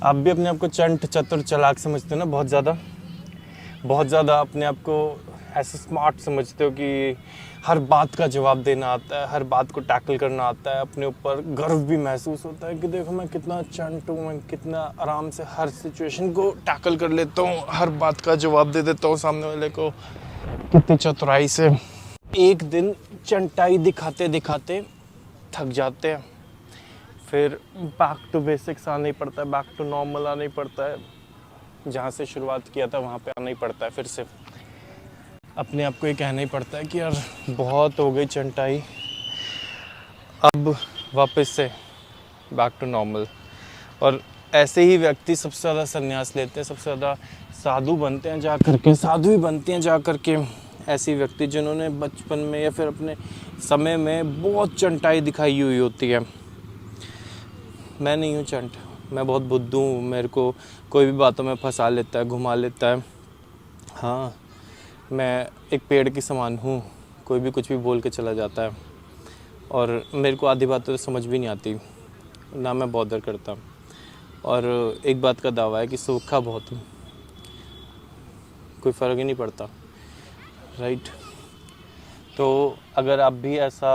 आप भी अपने आप को चंट चतुर चालाक समझते हो ना, बहुत ज़्यादा अपने आप को ऐसे स्मार्ट समझते हो कि हर बात का जवाब देना आता है, हर बात को टैकल करना आता है। अपने ऊपर गर्व भी महसूस होता है कि देखो मैं कितना चंट हूँ, मैं कितना आराम से हर सिचुएशन को टैकल कर लेता हूँ, हर बात का जवाब दे देता हूँ सामने वाले को, कितनी चतुराई से। एक दिन चंटाई दिखाते दिखाते थक जाते हैं, फिर बैक टू बेसिक्स आना ही पड़ता है, बैक टू नॉर्मल आना ही पड़ता है, जहाँ से शुरुआत किया था वहाँ पे आना ही पड़ता है। फिर से अपने आप को ये कहना ही पड़ता है कि यार बहुत हो गई चंटाई, अब वापस से बैक टू नॉर्मल। और ऐसे ही व्यक्ति सबसे ज़्यादा संन्यास लेते हैं, सबसे ज़्यादा साधु बनते हैं जा करके, साधु ही बनते हैं जा करके ऐसे व्यक्ति जिन्होंने बचपन में या फिर अपने समय में बहुत चंटाई दिखाई हुई होती है। मैं नहीं हूँ चंट, मैं बहुत बुद्धू हूँ, मेरे को कोई भी बातों में फंसा लेता है, घुमा लेता है। हाँ, मैं एक पेड़ की समान हूँ, कोई भी कुछ भी बोल के चला जाता है और मेरे को आधी बातें तो समझ भी नहीं आती, ना मैं बॉदर करता। और एक बात का दावा है कि सूखा बहुत हूँ, कोई फ़र्क ही नहीं पड़ता, राइट। तो अगर आप भी ऐसा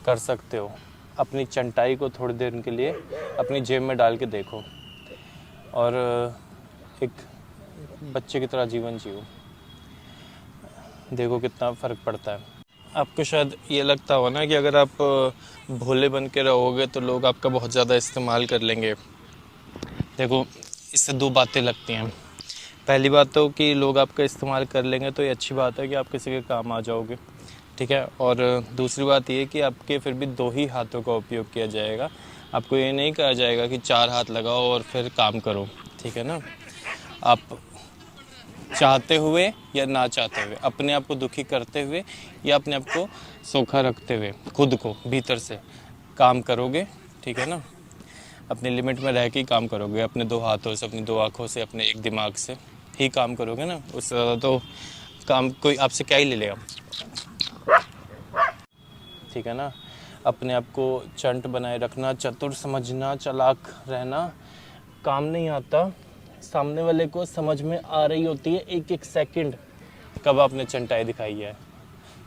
कर सकते हो, अपनी चंटाई को थोड़ी देर के लिए अपनी जेब में डाल के देखो और एक बच्चे की तरह जीवन जियो, देखो कितना फ़र्क पड़ता है। आपको शायद ये लगता हो ना कि अगर आप भोले बन के रहोगे तो लोग आपका बहुत ज़्यादा इस्तेमाल कर लेंगे। देखो, इससे दो बातें लगती हैं। पहली बात तो कि लोग आपका इस्तेमाल कर लेंगे तो ये अच्छी बात है कि आप किसी के काम आ जाओगे, ठीक है। और दूसरी बात ये कि आपके फिर भी दो ही हाथों का उपयोग किया जाएगा, आपको ये नहीं कहा जाएगा कि चार हाथ लगाओ और फिर काम करो, ठीक है ना। आप चाहते हुए या ना चाहते हुए, अपने आप को दुखी करते हुए या अपने आप को सोखा रखते हुए, खुद को भीतर से काम करोगे, ठीक है ना। अपनी लिमिट में रह के ही काम करोगे, अपने दो हाथों से, अपनी दो आँखों से, अपने एक दिमाग से ही काम करोगे ना, उससे ज़्यादा तो काम कोई आपसे क्या ही ले लेगा, ठीक है ना। अपने आप को चंट बनाए रखना, चतुर समझना, चालाक रहना काम नहीं आता। सामने वाले को समझ में आ रही होती है एक एक सेकंड कब आपने चंटाई दिखाई है।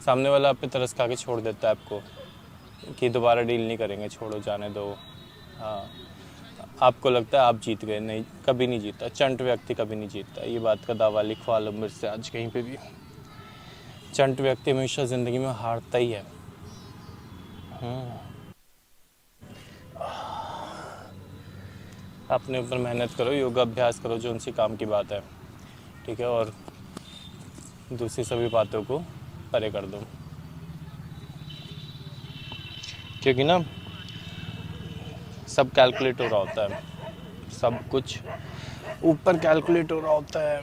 सामने वाला आप पे तरस खा के छोड़ देता है आपको कि दोबारा डील नहीं करेंगे, छोड़ो, जाने दो। हाँ, आपको लगता है आप जीत गए, नहीं, कभी नहीं जीता। चंट व्यक्ति कभी नहीं जीतता, ये बात का दावा लिखवा लो मेरे से आज कहीं पे भी। चंट व्यक्ति हमेशा ज़िंदगी में हारता ही है। अपने ऊपर मेहनत करो, योगा अभ्यास करो, जो उनसी काम की बात है, ठीक है। और दूसरी सभी बातों को परे कर दो, क्योंकि ना सब कैलकुलेट हो रहा होता है, सब कुछ ऊपर कैलकुलेट हो रहा होता है।